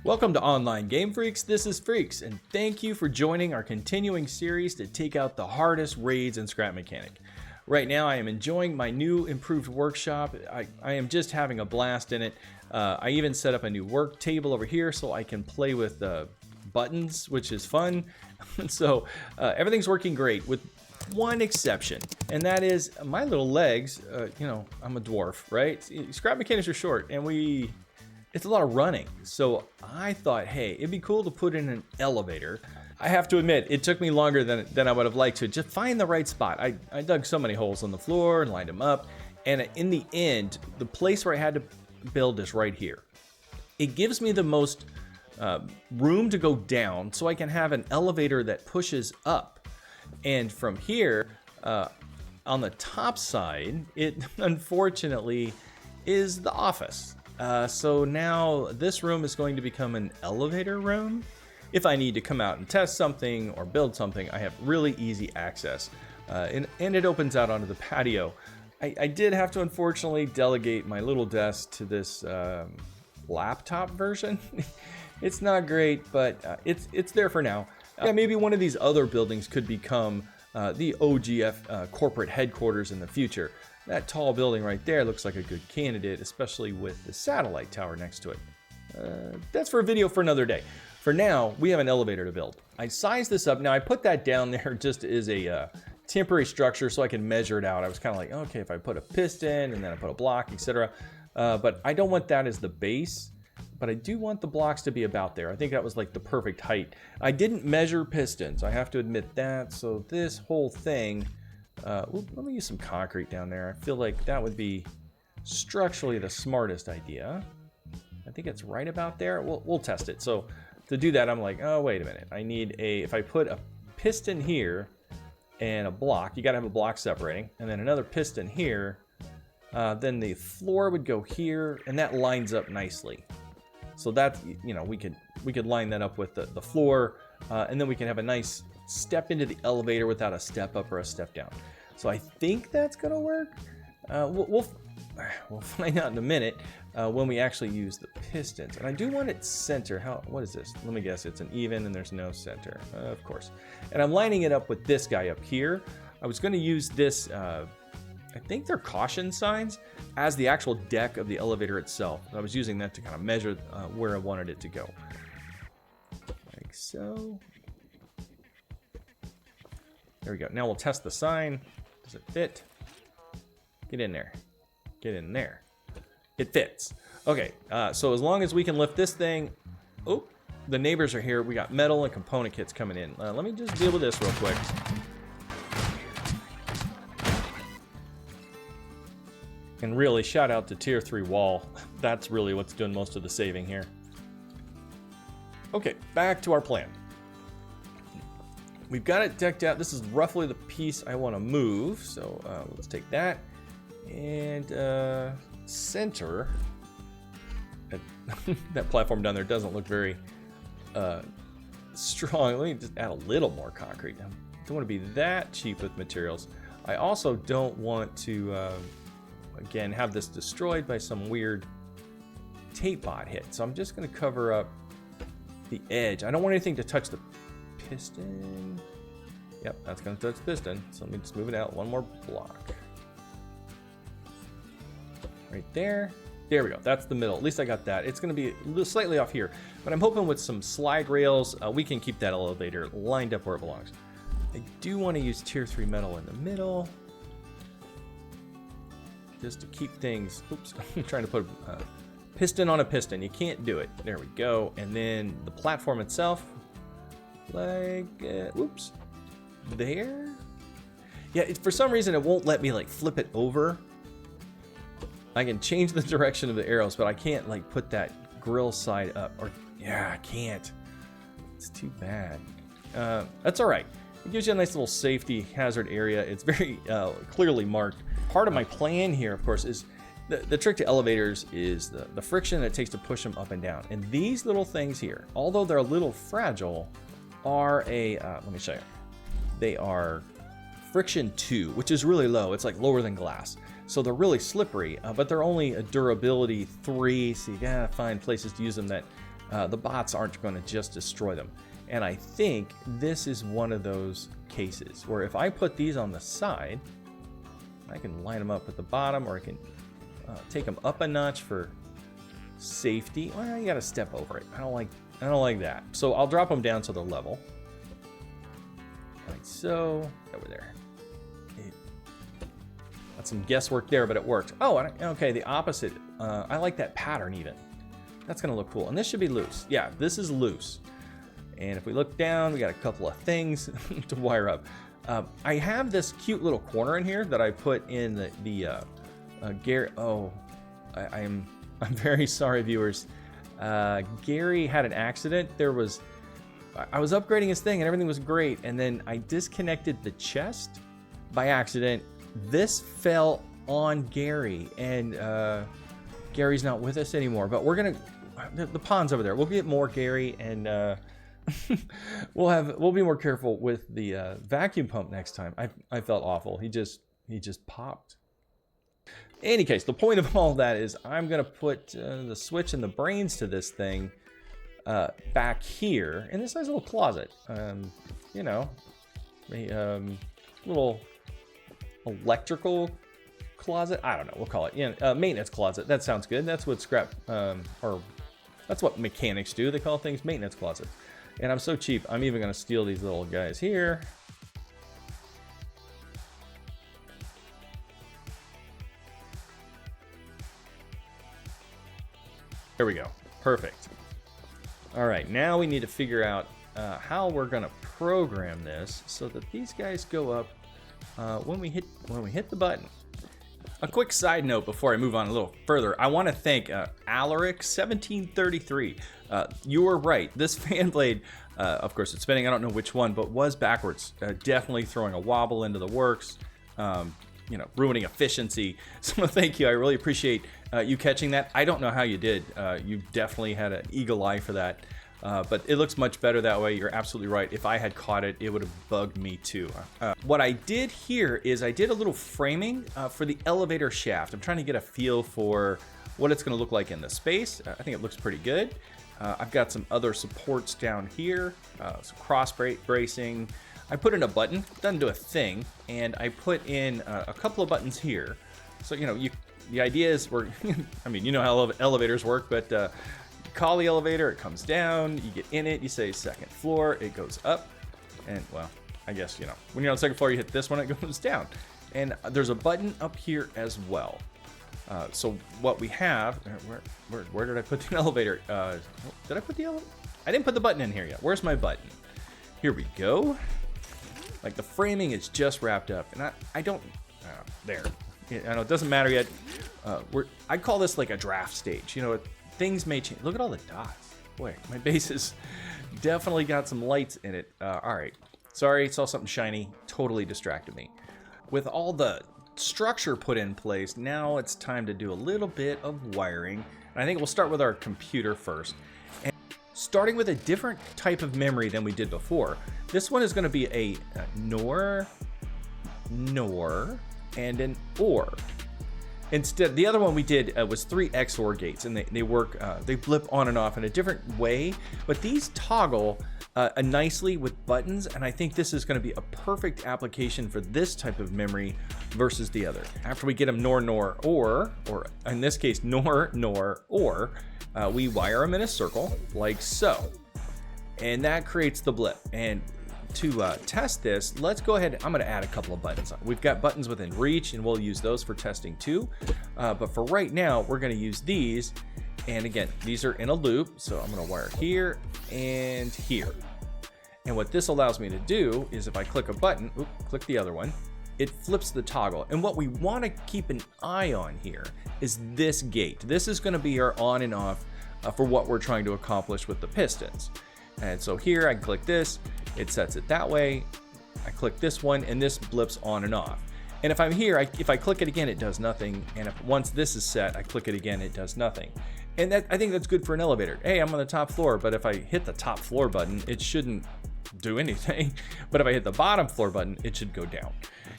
Welcome to Online Game Freaks. This is Freaks, and thank you for joining our continuing series to take out the hardest raids in Scrap Mechanic. Right now, I am enjoying my new improved workshop. I am just having a blast in it. I even set up a new work table over here so I can play with buttons, which is fun. So everything's working great with one exception, and that is my little legs. I'm a dwarf, right? Scrap mechanics are short, and it's a lot of running. So I thought, hey, it'd be cool to put in an elevator. I have to admit, it took me longer than I would have liked to just find the right spot. I dug so many holes on the floor and lined them up, and in the end, the place where I had to build is right here. It gives me the most room to go down, so I can have an elevator that pushes up. And from here, on the top side, it unfortunately is the office. So now this room is going to become an elevator room. If I need to come out and test something or build something, I have really easy access. And it opens out onto the patio. I did have to unfortunately delegate my little desk to this laptop version. It's not great, but it's there for now. Yeah, maybe one of these other buildings could become the OGF corporate headquarters in the future. That tall building right there looks like a good candidate, especially with the satellite tower next to it. That's for a video for another day. For now, we have an elevator to build. I sized this up. Now, I put that down there just as a temporary structure so I can measure it out. I was kind of like, okay, if I put a piston and then I put a block, etc. But I don't want that as the base, but I do want the blocks to be about there. I think that was like the perfect height. I didn't measure pistons, I have to admit that. So this whole thing, let me use some concrete down there. I feel like that would be structurally the smartest idea. I think it's right about there. We'll test it. So to do that, I'm like, oh, wait a minute. I need if I put a piston here and a block, you got to have a block separating, and then another piston here, then the floor would go here, and that lines up nicely. So that, we could line that up with the floor, and then we can have a nice step into the elevator without a step up or a step down. So I think that's gonna work. We'll find out in a minute when we actually use the pistons. And I do want it center. What is this? Let me guess. It's an even and there's no center, of course. And I'm lining it up with this guy up here. I was going to use this. I think they're caution signs as the actual deck of the elevator itself. I was using that to kind of measure where I wanted it to go. Like so. There we go. Now we'll test the sign. Does it fit? Get in there. Get in there. It fits. Okay, so as long as we can lift this thing. Oh, the neighbors are here. We got metal and component kits coming in. Let me just deal with this real quick. And really, shout out to Tier 3 wall. That's really what's doing most of the saving here. Okay, back to our plan. We've got it decked out. This is roughly the piece I want to move. So let's take that and center. That platform down there doesn't look very strong. Let me just add a little more concrete. I don't want to be that cheap with materials. I also don't want to, again, have this destroyed by some weird tape bot hit. So I'm just going to cover up the edge. I don't want anything to touch the piston. Yep, that's going to touch the piston. So let me just move it out one more block. Right there. There we go. That's the middle. At least I got that. It's going to be slightly off here, but I'm hoping with some slide rails, we can keep that elevator lined up where it belongs. I do want to use Tier 3 metal in the middle, just to keep things. Oops, I'm trying to put a piston on a piston. You can't do it. There we go. And then the platform itself, like, whoops, there. Yeah, for some reason it won't let me like flip it over. I can change the direction of the arrows, but I can't like put that grill side up. Or yeah, I can't. It's too bad. That's all right. It gives you a nice little safety hazard area. It's very clearly marked. Part of my plan here, of course, is the trick to elevators is the friction that it takes to push them up and down. And these little things here, although they're a little fragile, are let me show you. They are friction 2, which is really low. It's like lower than glass. So they're really slippery, but they're only a durability 3, so you gotta find places to use them that the bots aren't going to just destroy them. And I think this is one of those cases where if I put these on the side, I can line them up at the bottom, or I can take them up a notch for safety. Well, you got to step over it. I don't like that. So I'll drop them down to the level. Like so. Over there. That's some guesswork there, but it worked. Oh, okay, the opposite. I like that pattern even. That's gonna look cool. And this should be loose. Yeah, this is loose. And if we look down, we got a couple of things to wire up. I have this cute little corner in here that I put in the Gary. Oh, I'm very sorry, viewers. Gary had an accident. I was upgrading his thing and everything was great, and then I disconnected the chest by accident. This fell on Gary, and Gary's not with us anymore. But we're gonna the pond's over there. We'll get more Gary, and we'll be more careful with the vacuum pump next time. I felt awful. He just popped. In any case, the point of all that is I'm gonna put the switch and the brains to this thing back here in this nice little closet. You know, a little electrical closet. I don't know. We'll call it, maintenance closet. That sounds good. That's what or that's what mechanics do. They call things maintenance closet. And I'm so cheap. I'm even going to steal these little guys here. There we go. Perfect. All right, now we need to figure out how we're going to program this so that these guys go up when we hit the button. A quick side note before I move on a little further, I want to thank Alaric1733. You were right. This fan blade, of course, it's spinning. I don't know which one, but was backwards. Definitely throwing a wobble into the works. Ruining efficiency. So thank you. I really appreciate you catching that. I don't know how you did. You definitely had an eagle eye for that. But it looks much better that way. You're absolutely right. If I had caught it, it would have bugged me too. What I did here is I did a little framing for the elevator shaft. I'm trying to get a feel for what it's going to look like in the space. I think it looks pretty good. I've got some other supports down here, some cross bracing. I put in a button, doesn't do a thing, and I put in a couple of buttons here. So, the idea is I mean, you know how elevators work, but you call the elevator, it comes down, you get in it, you say second floor, it goes up, and well, I guess, when you're on the second floor, you hit this one, it goes down. And there's a button up here as well. So what we have, where did I put the elevator? Did I put the elevator? I didn't put the button in here yet. Where's my button? Here we go. Like the framing is just wrapped up, and I don't, there. I know it doesn't matter yet. I call this like a draft stage. Things may change. Look at all the dots. Boy, my base has definitely got some lights in it. All right. Sorry, saw something shiny. Totally distracted me. With all the structure put in place, now it's time to do a little bit of wiring. And I think we'll start with our computer first. And starting with a different type of memory than we did before. This one is going to be a NOR, and an OR. Instead, the other one we did was 3 XOR gates, and they work, they blip on and off in a different way, but these toggle nicely with buttons, and I think this is going to be a perfect application for this type of memory versus the other. After we get them NOR, or in this case, NOR, OR, we wire them in a circle, like so, and that creates the blip. And to test this, let's go ahead. I'm going to add a couple of buttons. We've got buttons within reach, and we'll use those for testing too. But for right now, we're going to use these. And again, these are in a loop. So I'm going to wire here and here. And what this allows me to do is if I click a button, click the other one, it flips the toggle. And what we want to keep an eye on here is this gate. This is going to be our on and off for what we're trying to accomplish with the pistons. And so here I click this, it sets it that way. I click this one and this blips on and off. And if I'm here, if I click it again, it does nothing. And if once this is set, I click it again, it does nothing. And I think that's good for an elevator. Hey, I'm on the top floor, but if I hit the top floor button, it shouldn't do anything. But if I hit the bottom floor button, it should go down.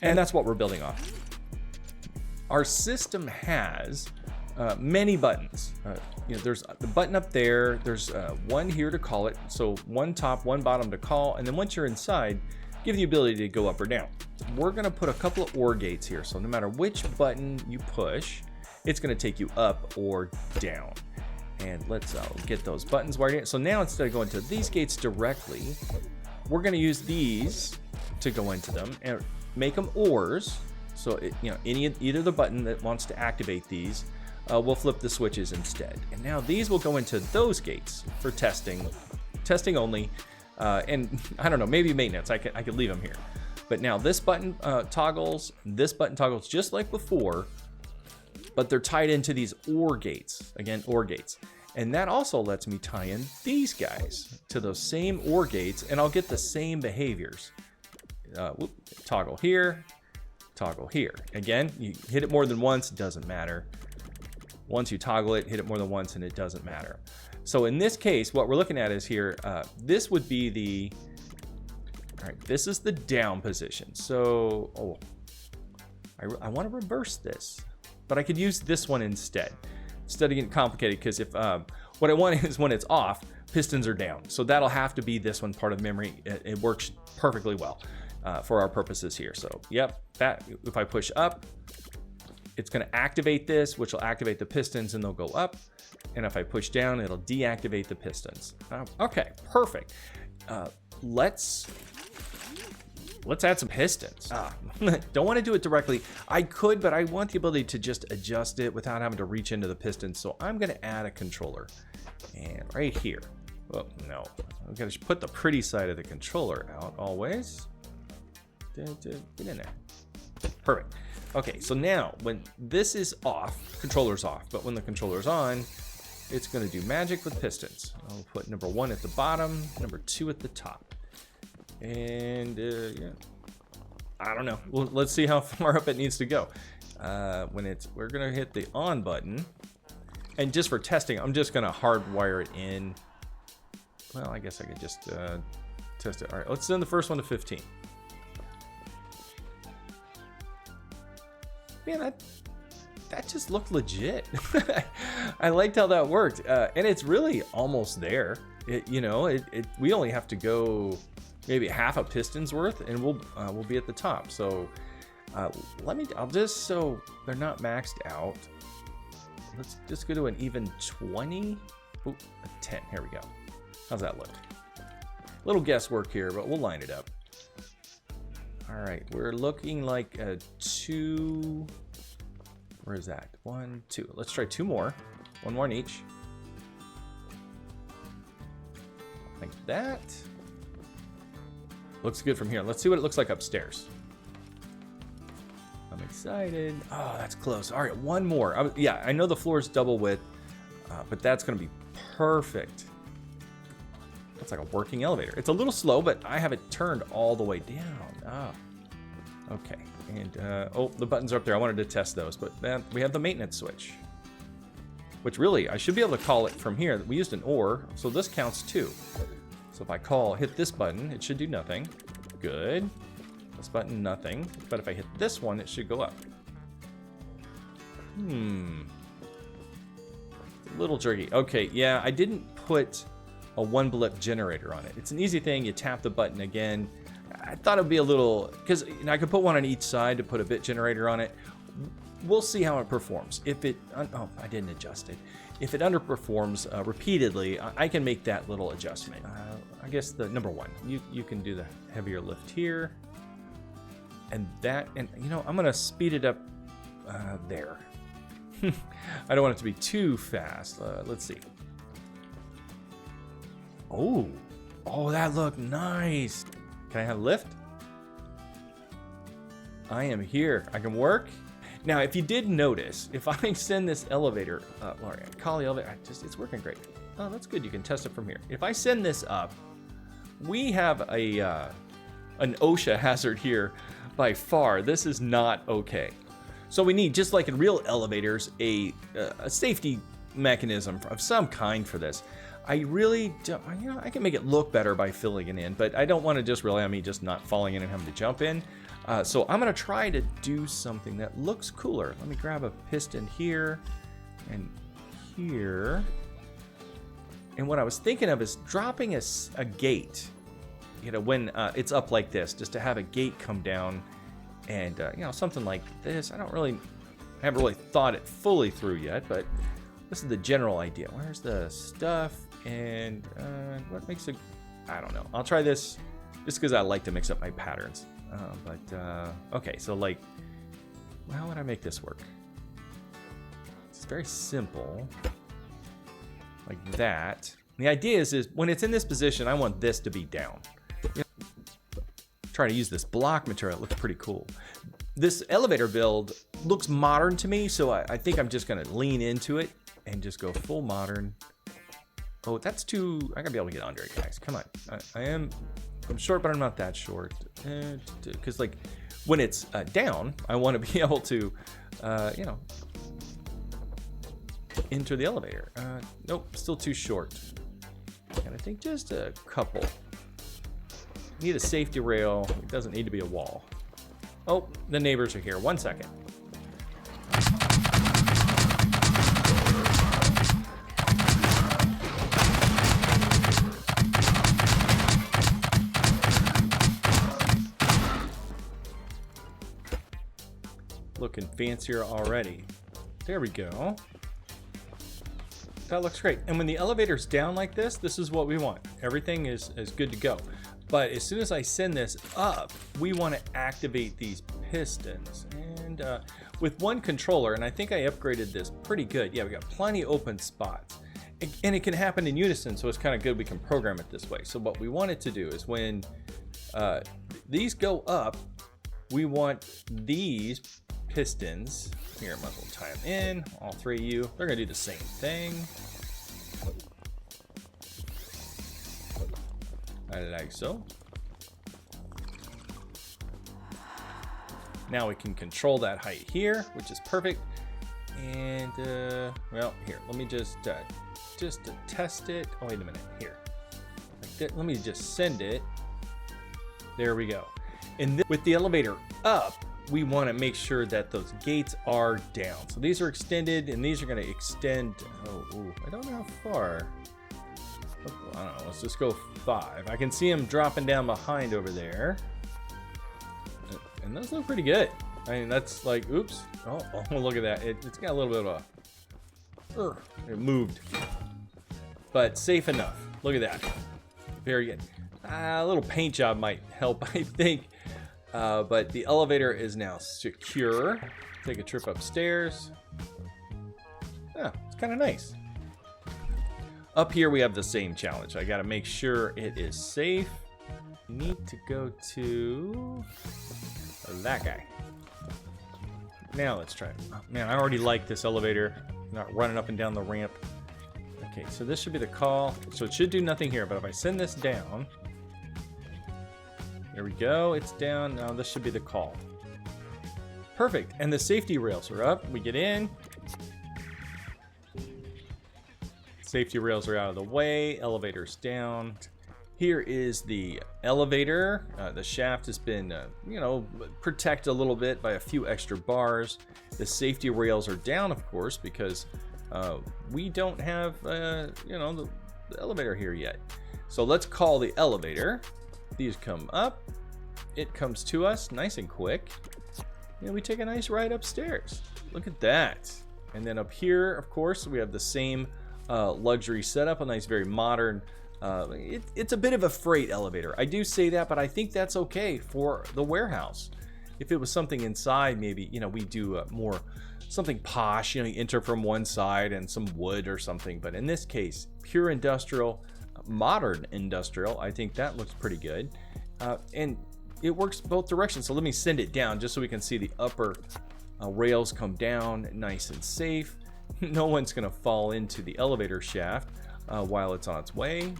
And that's what we're building off. Our system has many buttons. You know, there's the button up there. There's one here to call it. So one top, one bottom to call. And then once you're inside, give the ability to go up or down. We're going to put a couple of OR gates here. So no matter which button you push, it's going to take you up or down. And let's get those buttons wired in. So now instead of going to these gates directly, we're going to use these to go into them and make them ORs. So you know, either the button that wants to activate these, we'll flip the switches instead. And now these will go into those gates for testing only. And I don't know, maybe maintenance. I could leave them here. But now this button toggles just like before, but they're tied into these OR gates. Again, OR gates. And that also lets me tie in these guys to those same OR gates, and I'll get the same behaviors. Toggle here, toggle here. Again, you hit it more than once, it doesn't matter. Once you toggle it, hit it more than once, and it doesn't matter. So in this case, what we're looking at is here, this would be the, all right, this is the down position. So, I want to reverse this, but I could use this one instead of getting complicated, because if, what I want is when it's off, pistons are down. So that'll have to be this one part of memory. It works perfectly well for our purposes here. So, yep, that, if I push up, it's going to activate this, which will activate the pistons and they'll go up. And if I push down, it'll deactivate the pistons. Okay, perfect. Let's add some pistons. Don't want to do it directly. I could, but I want the ability to just adjust it without having to reach into the pistons. So I'm going to add a controller. And right here. Oh, no. I'm going to put the pretty side of the controller out always. Get in there. Perfect. Okay, so now when this is off, controller's off, but when the controller's on, it's going to do magic with pistons. I'll put number 1 at the bottom, number 2 at the top. And yeah, I don't know. Well, let's see how far up it needs to go. We're going to hit the on button. And just for testing, I'm just going to hardwire it in. Well, I guess I could just test it. All right, let's send the first one to 15. Man, that just looked legit. I liked how that worked, and it's really almost there. We only have to go maybe half a piston's worth, and we'll be at the top. So I'll just, so they're not maxed out. Let's just go to an even 20. Ooh, a 10. Here we go. How's that look? Little guesswork here, but we'll line it up. All right, we're looking like a 2. Where is that? 1, 2. Let's try 2 more. 1 more in each. Like that. Looks good from here. Let's see what it looks like upstairs. I'm excited. Oh, that's close. All right, 1 more. I know the floor is double width, but that's going to be perfect. That's like a working elevator. It's a little slow, but I have it turned all the way down. Okay. And, the buttons are up there. I wanted to test those, but then we have the maintenance switch, which really, I should be able to call it from here. We used an OR, so this counts too. So if I hit this button, it should do nothing. Good. This button, nothing. But if I hit this one, it should go up. A little jerky. Okay, yeah, I didn't put a 1-blip generator on it. It's an easy thing. You tap the button again. I thought it'd be a little, because I could put one on each side to put a bit generator on it. We'll see how it performs. If it, I didn't adjust it. If it underperforms repeatedly, I can make that little adjustment. I guess the number 1, you can do the heavier lift here. And I'm gonna speed it up there. I don't want it to be too fast. Let's see. Oh, that looked nice. Can I have a lift? I am here. I can work. Now, if you did notice, if I send this elevator up, all right, call the elevator, it's working great. Oh, that's good. You can test it from here. If I send this up, we have an OSHA hazard here by far. This is not okay. So we need, just like in real elevators, a safety mechanism of some kind for this. I really don't, I can make it look better by filling it in, but I don't want to just rely on me just not falling in and having to jump in. So I'm going to try to do something that looks cooler. Let me grab a piston here and here. And what I was thinking of is dropping a gate, you know, when it's up like this, just to have a gate come down and, you know, something like this. I haven't really thought it fully through yet, but this is the general idea. Where's the stuff and what makes it, I don't know. I'll try this just because I like to mix up my patterns. Okay, so like, how would I make this work? It's very simple. Like that. The idea is when it's in this position, I want this to be down. Try to use this block material. It looks pretty cool. This elevator build looks modern to me, so I think I'm just gonna lean into it and just go full modern. Oh, that's too, I gotta be able to get under it, guys. Come on. I'm short, but I'm not that short. Because like when it's down, I want to be able to, you know, enter the elevator. Nope, still too short. And I think just a couple. Need a safety rail. It doesn't need to be a wall. Oh, the neighbors are here. 1 second. Looking fancier already. There we go. That looks great. And when the elevator's down like this, this is what we want. Everything is good to go. But as soon as I send this up, we want to activate these pistons. And with one controller, and I think I upgraded this pretty good. Yeah, we got plenty of open spots. And it can happen in unison, so it's kind of good we can program it this way. So what we want it to do is when these go up, we want these pistons, here, I might as well tie them in, all three of you. They're gonna do the same thing. Like so. Now we can control that height here, which is perfect. And, well, here, let me just to test it. Oh, wait a minute, here. Like that, let me just send it. There we go. And with the elevator up, we want to make sure that those gates are down. So these are extended, and these are going to extend. Oh, I don't know how far. I don't know. Let's just go 5. I can see them dropping down behind over there, and those look pretty good. I mean, that's like, oops. Oh, look at that. It's got a little bit of a. It moved, but safe enough. Look at that. Very good. A little paint job might help, I think. But the elevator is now secure. Take a trip upstairs. Yeah, it's kind of nice. Up here we have the same challenge. I got to make sure it is safe. Need to go to that guy. Now let's try it. Oh, man, I already like this elevator. Not running up and down the ramp. Okay, so this should be the call. So it should do nothing here, but if I send this down, there we go, it's down. Now this should be the call. Perfect, and the safety rails are up. We get in. Safety rails are out of the way, elevator's down. Here is the elevator. The shaft has been, you know, protected a little bit by a few extra bars. The safety rails are down, of course, because we don't have, you know, the elevator here yet. So let's call the elevator. These come up. It comes to us nice and quick. And we take a nice ride upstairs. Look at that. And then up here, of course, we have the same luxury setup, a nice, very modern. It's a bit of a freight elevator. I do say that, but I think that's okay for the warehouse. If it was something inside, maybe, you know, we do more something posh, you know, you enter from one side and some wood or something. But in this case, pure industrial, modern industrial, I think that looks pretty good. And it works both directions. So let me send it down just so we can see the upper rails come down nice and safe. No one's gonna fall into the elevator shaft while it's on its way.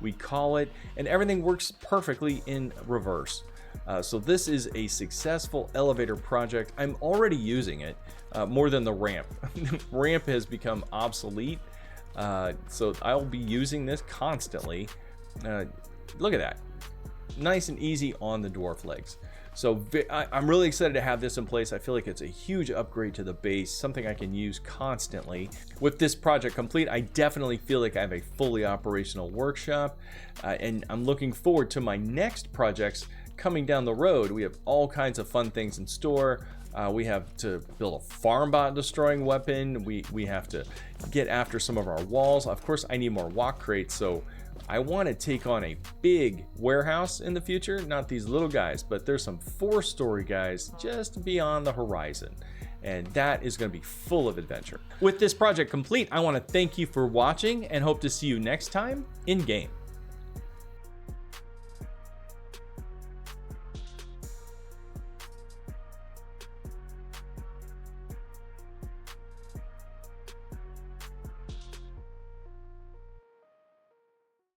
We call it, and everything works perfectly in reverse. So this is a successful elevator project. I'm already using it more than the ramp. Ramp has become obsolete. So I'll be using this constantly. Look at that. Nice and easy on the dwarf legs. So I'm really excited to have this in place. I feel like it's a huge upgrade to the base, something I can use constantly. With this project complete, I definitely feel like I have a fully operational workshop, and I'm looking forward to my next projects coming down the road. We have all kinds of fun things in store. We have to build a farm bot destroying weapon. We have to get after some of our walls. Of course, I need more walk crates, so I want to take on a big warehouse in the future. Not these little guys, but there's some 4-story guys just beyond the horizon. And that is going to be full of adventure. With this project complete, I want to thank you for watching and hope to see you next time in game.